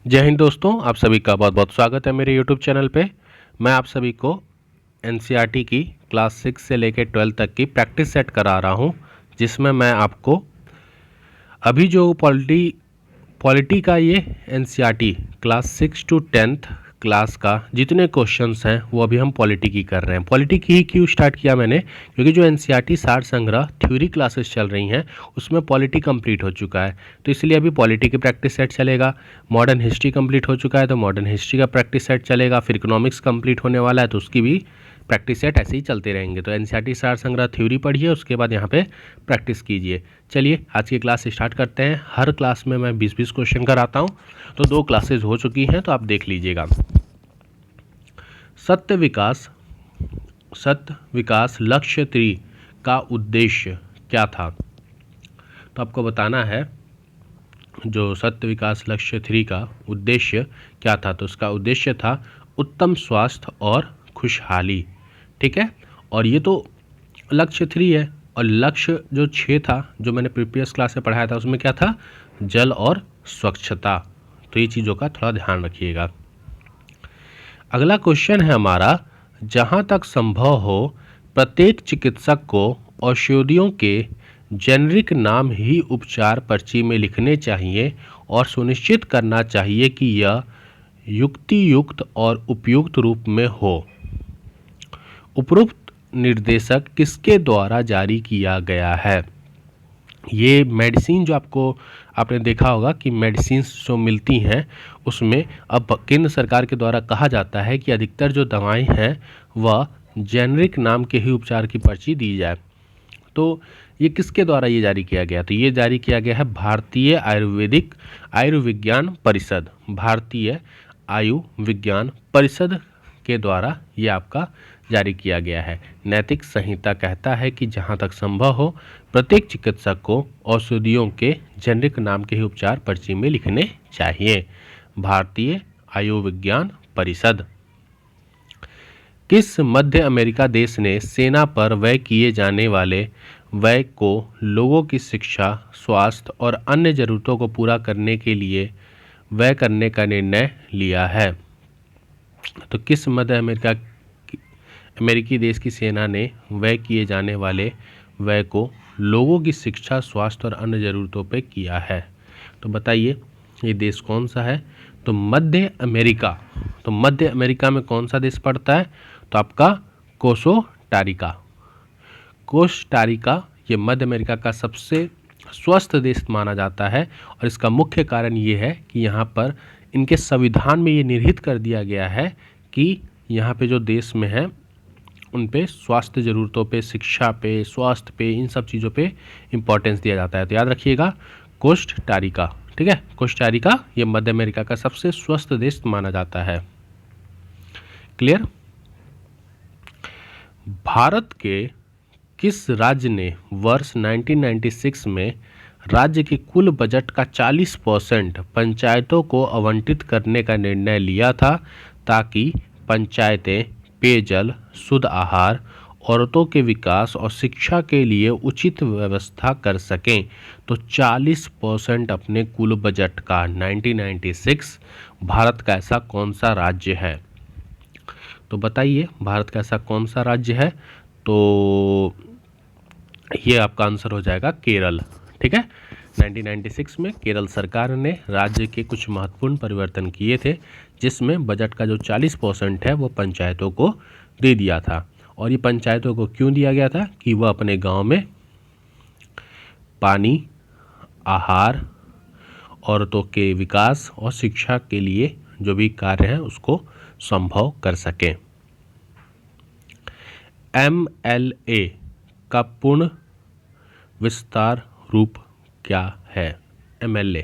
जय हिंद दोस्तों, आप सभी का बहुत बहुत स्वागत है मेरे YouTube चैनल पे। मैं आप सभी को NCERT की क्लास 6 से लेकर 12 तक की प्रैक्टिस सेट करा रहा हूँ, जिसमें मैं आपको अभी जो पॉलिटी का ये NCERT class 6 to 10th class का जितने क्वेश्चंस हैं वो अभी हम पॉलिटी की कर रहे हैं। पॉलिटी की ही क्यों स्टार्ट किया मैंने, क्योंकि जो NCERT सार संग्रह थ्योरी क्लासेस चल रही हैं उसमें पॉलिटी कंप्लीट हो चुका है, तो इसलिए अभी पॉलिटी की प्रैक्टिस सेट चलेगा। मॉडर्न हिस्ट्री कंप्लीट हो चुका है तो मॉडर्न हिस्ट्री का प्रैक्टिस सेट चलेगा। फिर इकोनॉमिक्स कंप्लीट होने वाला है तो उसकी भी प्रैक्टिस सेट ऐसे ही चलते रहेंगे। तो NCERT सार संग्रह थ्योरी पढ़िए, उसके बाद यहाँ पे प्रैक्टिस कीजिए। चलिए आज की क्लास स्टार्ट करते हैं। हर क्लास में मैं 20-20 क्वेश्चन कराता हूँ, तो 2 क्लासेज हो चुकी हैं, तो आप देख लीजिएगा। सत्य विकास लक्ष्य 3 का उद्देश्य क्या था? तो आपको बताना है जो सत्य विकास लक्ष्य 3 का उद्देश्य क्या था। तो उसका उद्देश्य था उत्तम स्वास्थ्य और खुशहाली। ठीक है, और ये तो लक्ष्य 3 है, और लक्ष्य जो 6 था जो मैंने प्रीवियस क्लास में पढ़ाया था उसमें क्या था? जल और स्वच्छता। तो ये चीज़ों का थोड़ा ध्यान रखिएगा। अगला क्वेश्चन है हमारा, जहाँ तक संभव हो प्रत्येक चिकित्सक को औषधियों के जेनरिक नाम ही उपचार पर्ची में लिखने चाहिए और सुनिश्चित करना चाहिए कि यह युक्तियुक्त और उपयुक्त रूप में हो। उपरोक्त निर्देशक किसके द्वारा जारी किया गया है? ये मेडिसिन जो आपने देखा होगा कि मेडिसिन जो मिलती हैं उसमें अब केंद्र सरकार के द्वारा कहा जाता है कि अधिकतर जो दवाएं हैं वह जेनरिक नाम के ही उपचार की पर्ची दी जाए। तो ये किसके द्वारा ये जारी किया गया? तो ये जारी किया गया है भारतीय आयुर्विज्ञान परिषद, भारतीय आयुर्विज्ञान परिषद के द्वारा ये आपका जारी किया गया है। नैतिक संहिता कहता है कि जहाँ तक संभव हो प्रत्येक चिकित्सक को औषधियों के जेनरिक नाम के ही उपचार पर्ची में लिखने चाहिए। भारतीय आयुर्विज्ञान परिषद। किस मध्य अमेरिका देश ने सेना पर व्यय किए जाने वाले व्यय को लोगों की शिक्षा, स्वास्थ्य और अन्य जरूरतों को पूरा करने के लिए व्यय करने का निर्णय लिया है? तो किस मध्य अमेरिकी देश की सेना ने व्यय किए जाने वाले व्यय को लोगों की शिक्षा, स्वास्थ्य और अन्य ज़रूरतों पे किया है? तो बताइए ये देश कौन सा है? तो मध्य अमेरिका। तो मध्य अमेरिका में कौन सा देश पड़ता है? तो आपका कोस्टारिका। कोस्टारिका ये मध्य अमेरिका का सबसे स्वस्थ देश माना जाता है, और इसका मुख्य कारण ये है कि यहाँ पर इनके संविधान में ये निर्हित कर दिया गया है कि यहाँ पे जो देश में है उन पे स्वास्थ्य ज़रूरतों पे, शिक्षा पे, स्वास्थ्य पे, इन सब चीज़ों पे इम्पोर्टेंस दिया जाता है। तो याद रखिएगा कोस्टारिका। ठीक है, कोस्टारिका ये मध्य अमेरिका का सबसे स्वस्थ देश माना जाता है। क्लियर? भारत के किस राज्य ने वर्ष 1996 में राज्य के कुल बजट का 40% पंचायतों को आवंटित करने का निर्णय लिया था, ताकि पंचायतें पेयजल, शुद्ध आहार, औरतों के विकास और शिक्षा के लिए उचित व्यवस्था कर सकें? तो 40% अपने कुल बजट का 1996 भारत का ऐसा कौन सा राज्य है? तो बताइए भारत का ऐसा कौन सा राज्य है? तो ये आपका आंसर हो जाएगा केरल। ठीक है, 1996 में केरल सरकार ने राज्य के कुछ महत्वपूर्ण परिवर्तन किए थे, जिसमें बजट का जो 40% है वो पंचायतों को दे दिया था। और ये पंचायतों को क्यों दिया गया था? कि वह अपने गांव में पानी, आहार, औरतों के विकास और शिक्षा के लिए जो भी कार्य हैं उसको संभव कर सकें। MLA का पूर्ण विस्तार रूप क्या है? MLA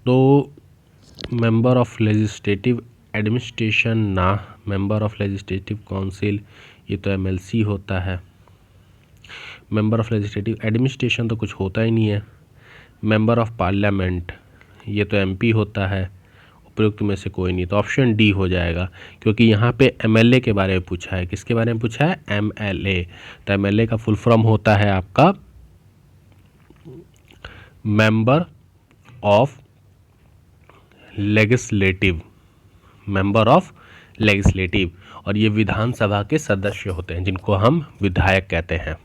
तो मेंबर ऑफ लेजिस्लेटिव एडमिनिस्ट्रेशन ना मेंबर ऑफ लेजिस्लेटिव काउंसिल, ये तो MLC होता है। मेंबर ऑफ लेजिस्लेटिव एडमिनिस्ट्रेशन तो कुछ होता ही नहीं है। मेंबर ऑफ पार्लियामेंट ये तो MP होता है। उपयुक्त में से कोई नहीं, तो ऑप्शन डी हो जाएगा, क्योंकि यहाँ पे MLA के बारे में पूछा है। किसके बारे में पूछा है? MLA। तो MLA का फुल फॉर्म होता है आपका member of legislative, member of legislative, और ये विधानसभा के सदस्य होते हैं जिनको हम विधायक कहते हैं।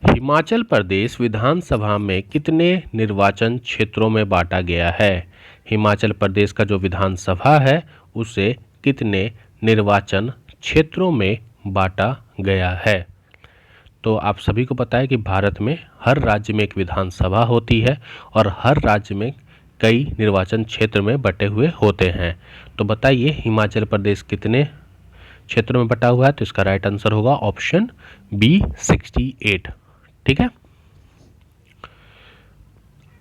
हिमाचल प्रदेश विधानसभा में कितने निर्वाचन क्षेत्रों में बांटा गया है? हिमाचल प्रदेश का जो विधानसभा है उसे कितने निर्वाचन क्षेत्रों में बांटा गया है? तो आप सभी को पता है कि भारत में हर राज्य में एक विधानसभा होती है और हर राज्य में कई निर्वाचन क्षेत्र में बटे हुए होते हैं। तो बताइए हिमाचल प्रदेश कितने क्षेत्रों में बटा हुआ है? तो इसका राइट आंसर होगा ऑप्शन बी 68। ठीक है,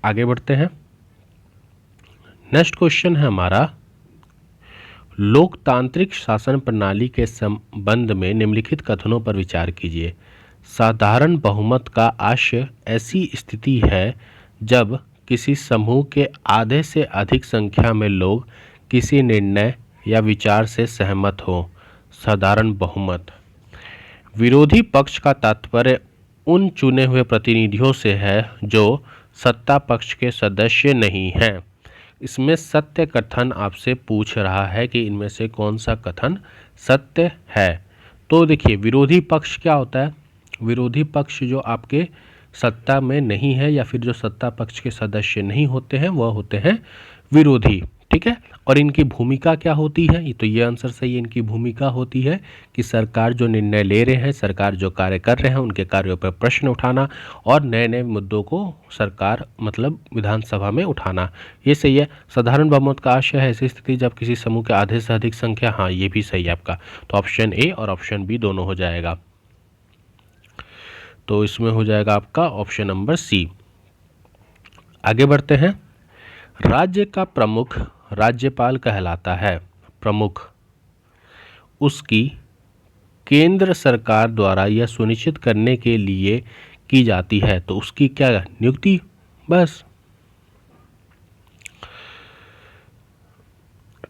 आगे बढ़ते हैं। नेक्स्ट क्वेश्चन है हमारा, लोकतांत्रिक शासन प्रणाली के संबंध में निम्नलिखित कथनों पर विचार कीजिए। साधारण बहुमत का आशय ऐसी स्थिति है जब किसी समूह के आधे से अधिक संख्या में लोग किसी निर्णय या विचार से सहमत हो। साधारण बहुमत। विरोधी पक्ष का तात्पर्य उन चुने हुए प्रतिनिधियों से है जो सत्ता पक्ष के सदस्य नहीं हैं। इसमें सत्य कथन आपसे पूछ रहा है कि इनमें से कौन सा कथन सत्य है। तो देखिए विरोधी पक्ष क्या होता है? विरोधी पक्ष जो आपके सत्ता में नहीं है या फिर जो सत्ता पक्ष के सदस्य नहीं होते हैं वह होते हैं विरोधी। ठीक है, और इनकी भूमिका क्या होती है? तो ये आंसर सही है। इनकी भूमिका होती है कि सरकार जो निर्णय ले रहे हैं, सरकार जो कार्य कर रहे हैं उनके कार्यों पर प्रश्न उठाना और नए नए मुद्दों को सरकार मतलब विधानसभा में उठाना। ये सही है। साधारण बहुमत का आशय है ऐसी स्थिति जब किसी समूह के आधे से अधिक संख्या, हाँ ये भी सही है आपका। तो ऑप्शन ए और ऑप्शन बी दोनों हो जाएगा। तो इसमें हो जाएगा आपका ऑप्शन नंबर सी। आगे बढ़ते हैं। राज्य का प्रमुख राज्यपाल कहलाता है। प्रमुख, उसकी केंद्र सरकार द्वारा यह सुनिश्चित करने के लिए की जाती है। तो उसकी क्या नियुक्ति, बस।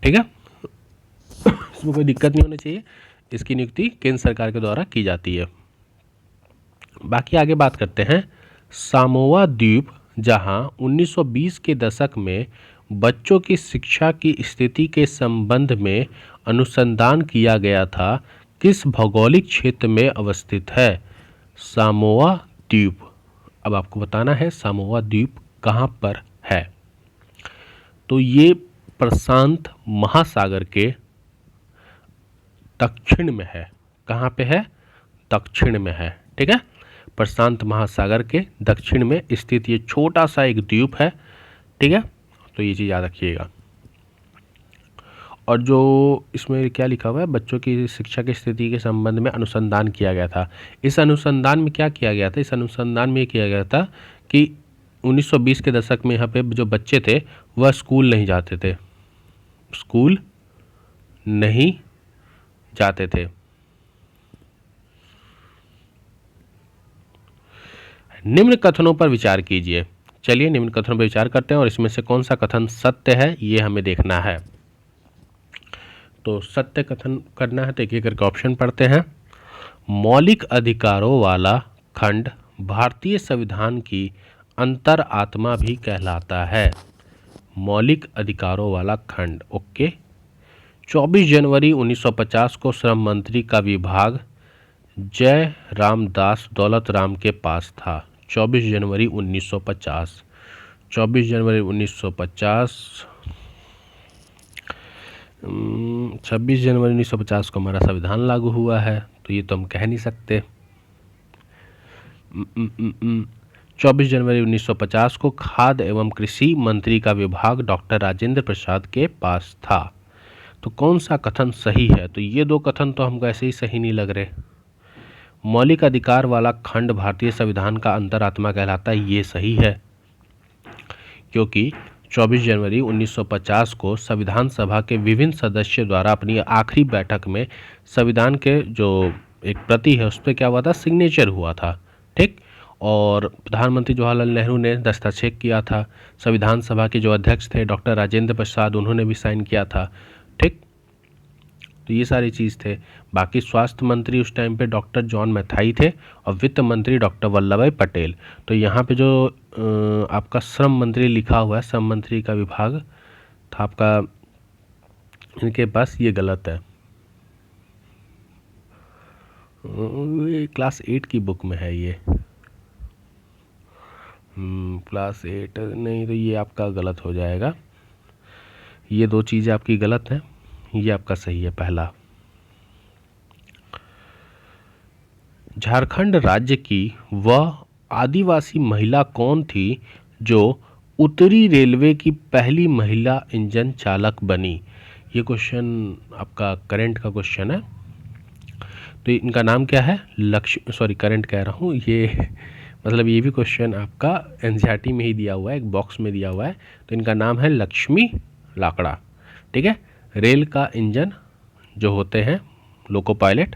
ठीक है, इसमें कोई दिक्कत नहीं होनी चाहिए। इसकी नियुक्ति केंद्र सरकार के द्वारा की जाती है। बाकी आगे बात करते हैं। सामोआ द्वीप, जहां 1920 के दशक में बच्चों की शिक्षा की स्थिति के संबंध में अनुसंधान किया गया था, किस भौगोलिक क्षेत्र में अवस्थित है? सामोआ द्वीप। अब आपको बताना है सामोआ द्वीप कहाँ पर है। तो ये प्रशांत महासागर के दक्षिण में है। कहाँ पे है? दक्षिण में है। ठीक है, प्रशांत महासागर के दक्षिण में स्थित ये छोटा सा एक द्वीप है। ठीक है, तो ये चीज़ याद रखिएगा। और जो इसमें क्या लिखा हुआ है, बच्चों की शिक्षा की स्थिति के संबंध में अनुसंधान किया गया था। इस अनुसंधान में क्या किया गया था? इस अनुसंधान में ये किया गया था कि 1920 के दशक में यहाँ पे जो बच्चे थे वह स्कूल नहीं जाते थे। स्कूल नहीं जाते थे। निम्न कथनों पर विचार कीजिए। चलिए निम्न कथनों पर विचार करते हैं और इसमें से कौन सा कथन सत्य है ये हमें देखना है। तो सत्य कथन करना है तो एक एक करके ऑप्शन पढ़ते हैं। मौलिक अधिकारों वाला खंड भारतीय संविधान की अंतर आत्मा भी कहलाता है। मौलिक अधिकारों वाला खंड, ओके। 24 जनवरी 1950 को श्रम मंत्री का विभाग जय रामदास दौलत राम के पास था। 24 जनवरी 1950। 24 जनवरी 1950, 26 जनवरी 1950 को हमारा संविधान लागू हुआ है, तो ये तो हम कह नहीं सकते। 24 जनवरी 1950 को खाद्य एवं कृषि मंत्री का विभाग डॉक्टर राजेंद्र प्रसाद के पास था। तो कौन सा कथन सही है? तो ये दो कथन तो हमको ऐसे ही सही नहीं लग रहे। मौलिक अधिकार वाला खंड भारतीय संविधान का अंतरात्मा कहलाता है, ये सही है, क्योंकि 24 जनवरी 1950 को संविधान सभा के विभिन्न सदस्यों द्वारा अपनी आखिरी बैठक में संविधान के जो एक प्रति है उस पर क्या हुआ था? सिग्नेचर हुआ था। ठीक, और प्रधानमंत्री जवाहरलाल नेहरू ने दस्तखत किया था। संविधान सभा के जो अध्यक्ष थे डॉक्टर राजेंद्र प्रसाद, उन्होंने भी साइन किया था। ठीक, तो ये सारी चीज़ थे। बाकी स्वास्थ्य मंत्री उस टाइम पे डॉक्टर जॉन मैथाई थे और वित्त मंत्री डॉक्टर वल्लभ भाई पटेल। तो यहाँ पे जो आपका श्रम मंत्री लिखा हुआ है, श्रम मंत्री का विभाग था आपका इनके पास, ये गलत है। ये क्लास 8 की बुक में है ये। क्लास 8 नहीं, तो ये आपका गलत हो जाएगा। ये दो चीज़ें आपकी गलत हैं, ये आपका सही है पहला। झारखंड राज्य की वह आदिवासी महिला कौन थी जो उत्तरी रेलवे की पहली महिला इंजन चालक बनी? ये क्वेश्चन आपका करंट का क्वेश्चन है। तो इनका नाम क्या है? करंट कह रहा हूँ, ये मतलब ये भी क्वेश्चन आपका एनसीईआरटी में ही दिया हुआ है, एक बॉक्स में दिया हुआ है। तो इनका नाम है लक्ष्मी लाकड़ा। ठीक है, रेल का इंजन जो होते हैं लोको पायलट,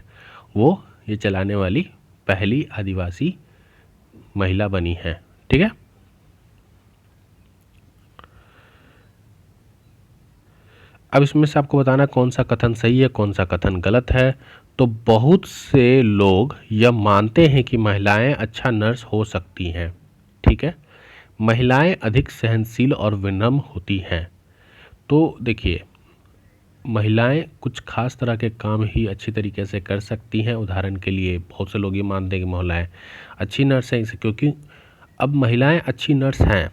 वो ये चलाने वाली पहली आदिवासी महिला बनी है। ठीक है, अब इसमें से आपको बताना कौन सा कथन सही है, कौन सा कथन गलत है। तो बहुत से लोग यह मानते हैं कि महिलाएं अच्छा नर्स हो सकती हैं। ठीक है, महिलाएं अधिक सहनशील और विनम्र होती हैं। तो देखिए, महिलाएं कुछ खास तरह के काम ही अच्छी तरीके से कर सकती हैं। उदाहरण के लिए बहुत से लोग ये मानते हैं कि महिलाएं अच्छी नर्स हैं, क्योंकि अब महिलाएं अच्छी नर्स हैं,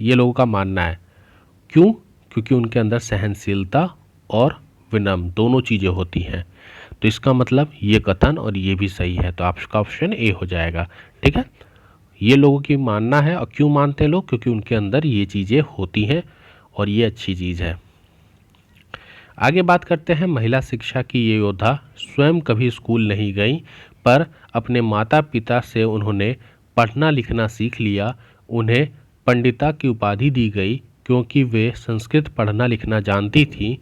ये लोगों का मानना है। क्यों? क्योंकि उनके अंदर सहनशीलता और विनम्र दोनों चीज़ें होती हैं। तो इसका मतलब ये कथन और ये भी सही है, तो आपका ऑप्शन ए हो जाएगा। ठीक है, ये लोगों की मानना है। और क्यों मानते हैं लोग? क्योंकि उनके अंदर ये चीज़ें होती हैं और ये अच्छी चीज़ है। आगे बात करते हैं महिला शिक्षा की। ये योद्धा स्वयं कभी स्कूल नहीं गई, पर अपने माता पिता से उन्होंने पढ़ना लिखना सीख लिया। उन्हें पंडिता की उपाधि दी गई क्योंकि वे संस्कृत पढ़ना लिखना जानती थीं,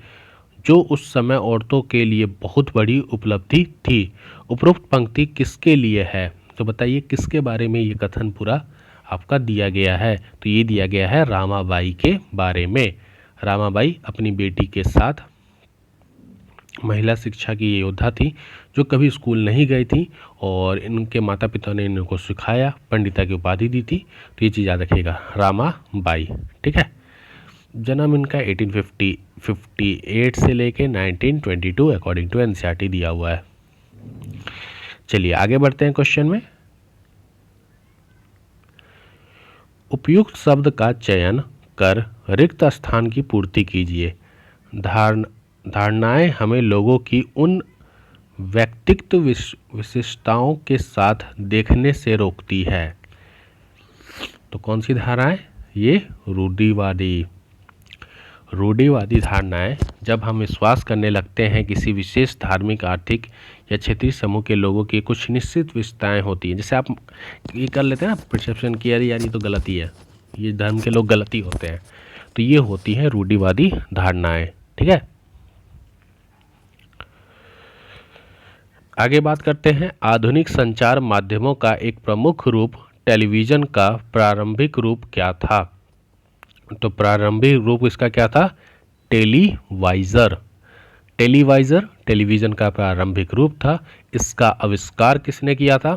जो उस समय औरतों के लिए बहुत बड़ी उपलब्धि थी। उपरोक्त पंक्ति किसके लिए है? तो बताइए किसके बारे में ये कथन पूरा आपका दिया गया है? तो ये दिया गया है रामाबाई के बारे में। रामाबाई अपनी बेटी के साथ महिला शिक्षा की ये योद्धा थी जो कभी स्कूल नहीं गई थी और इनके माता पिता ने इनको सिखाया, पंडिता की उपाधि दी थी। तो ये चीज़ याद रखिएगा, रामाबाई। ठीक है, जन्म इनका 1858 से लेके 1922 अकॉर्डिंग टू एनसीईआरटी दिया हुआ है। चलिए आगे बढ़ते हैं क्वेश्चन में। उपयुक्त शब्द का चयन कर रिक्त स्थान की पूर्ति कीजिए। धारणाएं हमें लोगों की उन व्यक्तित्व विशेषताओं के साथ देखने से रोकती है। तो कौन सी धारणाएं? ये रूढ़िवादी धारणाएं जब हम विश्वास करने लगते हैं किसी विशेष धार्मिक, आर्थिक या क्षेत्रीय समूह के लोगों की कुछ निश्चित विशेषताएं होती हैं। जैसे आप ये कर लेते हैं ना परसेप्शन की, यार ये तो गलती है, ये धर्म के लोग गलती होते हैं, तो ये होती हैं रूढ़िवादी धारणाएं। ठीक है, आगे बात करते हैं। आधुनिक संचार माध्यमों का एक प्रमुख रूप टेलीविज़न का प्रारंभिक रूप क्या था? तो प्रारंभिक रूप इसका क्या था? टेलीवाइज़र। टेलीविज़न का प्रारंभिक रूप था। इसका आविष्कार किसने किया था?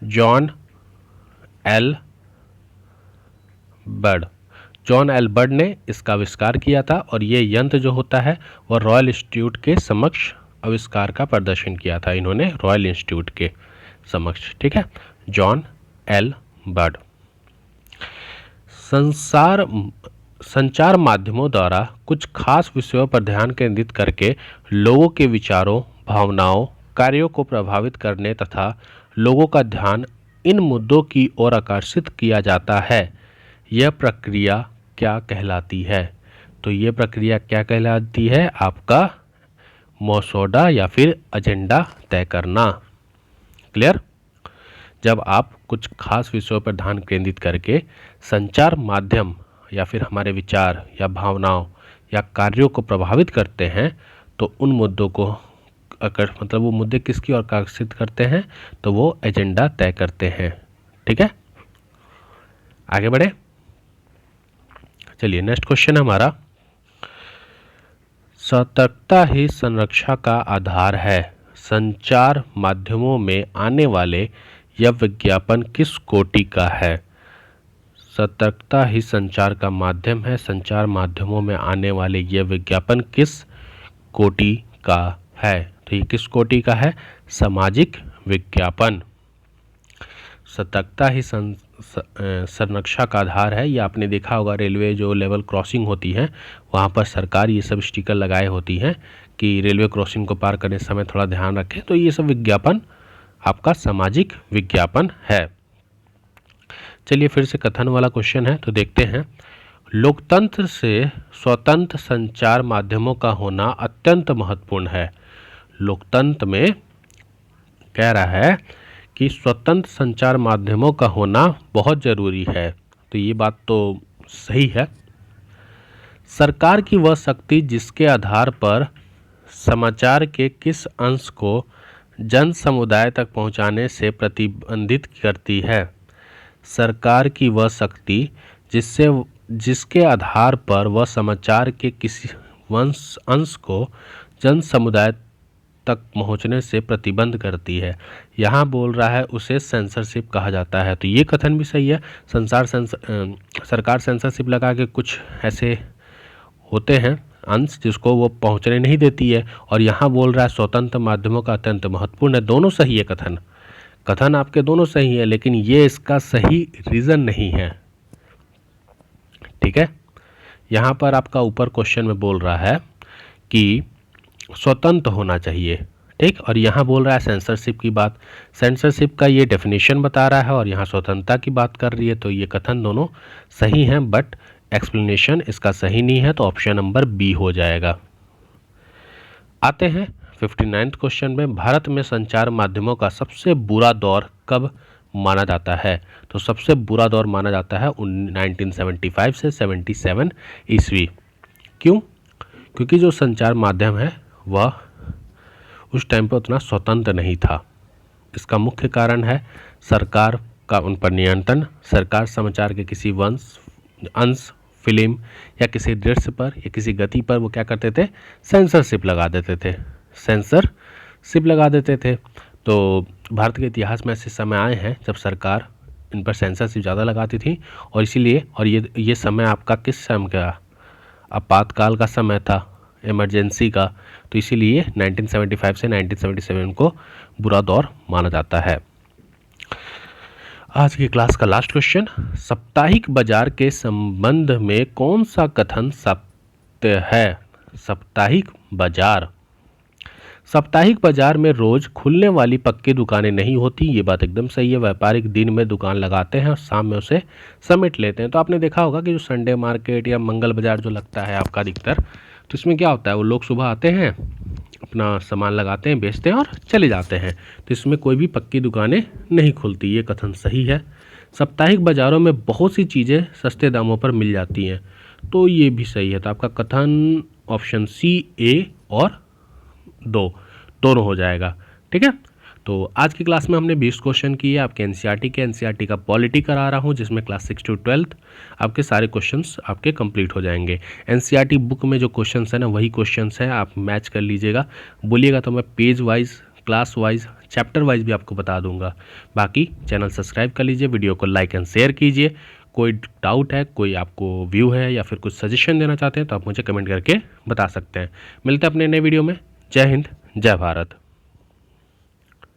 जॉन एल बर्ड ने इसका आविष्कार किया था और ये यंत्र जो होता है वह रॉयल इंस्टीट्यूट के समक्ष आविष्कार का प्रदर्शन किया था इन्होंने, रॉयल इंस्टीट्यूट के समक्ष। ठीक है, जॉन एल बर्ड। संचार माध्यमों द्वारा कुछ खास विषयों पर ध्यान केंद्रित करके लोगों के विचारों, भावनाओं, कार्यों को प्रभावित करने तथा लोगों का ध्यान इन मुद्दों की ओर आकर्षित किया जाता है। यह प्रक्रिया क्या कहलाती है? तो ये प्रक्रिया क्या कहलाती है? आपका मसौदा या फिर एजेंडा तय करना। क्लियर? जब आप कुछ खास विषयों पर ध्यान केंद्रित करके संचार माध्यम या फिर हमारे विचार या भावनाओं या कार्यों को प्रभावित करते हैं तो उन मुद्दों को मतलब वो मुद्दे किसकी ओर आकर्षित करते हैं? तो वो एजेंडा तय करते हैं। ठीक है, आगे बढ़े। चलिए नेक्स्ट क्वेश्चन हमारा, सतर्कता ही संरक्षा का आधार है। संचार माध्यमों में आने वाले यह विज्ञापन किस कोटि का है? सतर्कता ही संचार का माध्यम है। संचार माध्यमों में आने वाले यह विज्ञापन किस कोटि का है? तो ये किस कोटि का है? सामाजिक विज्ञापन। सतर्कता ही संरक्षा का आधार है। ये आपने देखा होगा, रेलवे जो लेवल क्रॉसिंग होती है वहाँ पर सरकार ये सब स्टिकर लगाए होती हैं कि रेलवे क्रॉसिंग को पार करने समय थोड़ा ध्यान रखें। तो ये सब विज्ञापन आपका सामाजिक विज्ञापन है। चलिए फिर से कथन वाला क्वेश्चन है, तो देखते हैं। लोकतंत्र से स्वतंत्र संचार माध्यमों का होना अत्यंत महत्वपूर्ण है। लोकतंत्र में कह रहा है कि स्वतंत्र संचार माध्यमों का होना बहुत ज़रूरी है। तो ये बात तो सही है। सरकार की वह शक्ति जिसके आधार पर समाचार के किस अंश को जन समुदाय तक पहुंचाने से प्रतिबंधित करती है? सरकार की वह शक्ति जिसके आधार पर वह समाचार के किसी अंश को जन समुदाय तक पहुंचने से प्रतिबंध करती है। यहाँ बोल रहा है उसे सेंसरशिप कहा जाता है। तो ये कथन भी सही है। सरकार सेंसरशिप लगा के कुछ ऐसे होते हैं अंश जिसको वो पहुंचने नहीं देती है, और यहाँ बोल रहा है स्वतंत्र माध्यमों का अत्यंत महत्वपूर्ण है। दोनों सही है कथन आपके दोनों सही है, लेकिन ये इसका सही रीज़न नहीं है। ठीक है, यहाँ पर आपका ऊपर क्वेश्चन में बोल रहा है कि स्वतंत्र होना चाहिए, ठीक, और यहाँ बोल रहा है सेंसरशिप की बात। सेंसरशिप का ये डेफिनेशन बता रहा है और यहाँ स्वतंत्रता की बात कर रही है। तो ये कथन दोनों सही हैं, बट एक्सप्लेनेशन इसका सही नहीं है, तो ऑप्शन नंबर बी हो जाएगा। आते हैं 59 क्वेश्चन में। भारत में संचार माध्यमों का सबसे बुरा दौर कब माना जाता है? तो सबसे बुरा दौर माना जाता है 1975 से 77 ईस्वी। क्यों? क्योंकि जो संचार माध्यम है वह उस टाइम पर उतना स्वतंत्र नहीं था। इसका मुख्य कारण है सरकार का उन पर नियंत्रण। सरकार समाचार के किसी अंश, फिल्म या किसी दृश्य पर या किसी गति पर वो क्या करते थे? सेंसरशिप लगा देते थे। तो भारत के इतिहास में ऐसे समय आए हैं जब सरकार इन पर सेंसरशिप ज़्यादा लगाती थी, और इसीलिए ये समय आपका किस समय का? आपातकाल का समय था, इमरजेंसी का। तो इसीलिए 1975 से 1977 को बुरा दौर माना जाता है। आज की क्लास का लास्ट क्वेश्चन। साप्ताहिक बाजार के संबंध में कौन सा कथन सत्य है? साप्ताहिक बाजार में रोज खुलने वाली पक्की दुकानें नहीं होती। ये बात एकदम सही है। व्यापारिक दिन में दुकान लगाते हैं और शाम में उसे समेट लेते हैं। तो आपने देखा होगा कि जो संडे मार्केट या मंगल बाजार जो लगता है आपका अधिकतर, तो इसमें क्या होता है, वो लोग सुबह आते हैं, अपना सामान लगाते हैं, बेचते हैं और चले जाते हैं। तो इसमें कोई भी पक्की दुकानें नहीं खुलती। ये कथन सही है। साप्ताहिक बाज़ारों में बहुत सी चीज़ें सस्ते दामों पर मिल जाती हैं। तो ये भी सही है। तो आपका कथन ऑप्शन सी, ए और दोनों हो जाएगा। ठीक है, तो आज की क्लास में हमने 20 क्वेश्चन किए आपके एनसीईआरटी का पॉलिटी करा रहा हूँ, जिसमें क्लास 6 to 12 आपके सारे क्वेश्चंस आपके कंप्लीट हो जाएंगे। एनसीईआरटी बुक में जो क्वेश्चंस है ना, वही क्वेश्चंस हैं, आप मैच कर लीजिएगा। बोलिएगा तो मैं page wise, class wise, chapter wise भी आपको बता दूंगा। बाकी चैनल सब्सक्राइब कर लीजिए, वीडियो को लाइक एंड शेयर कीजिए। कोई डाउट है, कोई आपको व्यू है या फिर कुछ सजेशन देना चाहते हैं तो आप मुझे कमेंट करके बता सकते हैं। मिलते हैं अपने नए वीडियो में। जय हिंद, जय भारत।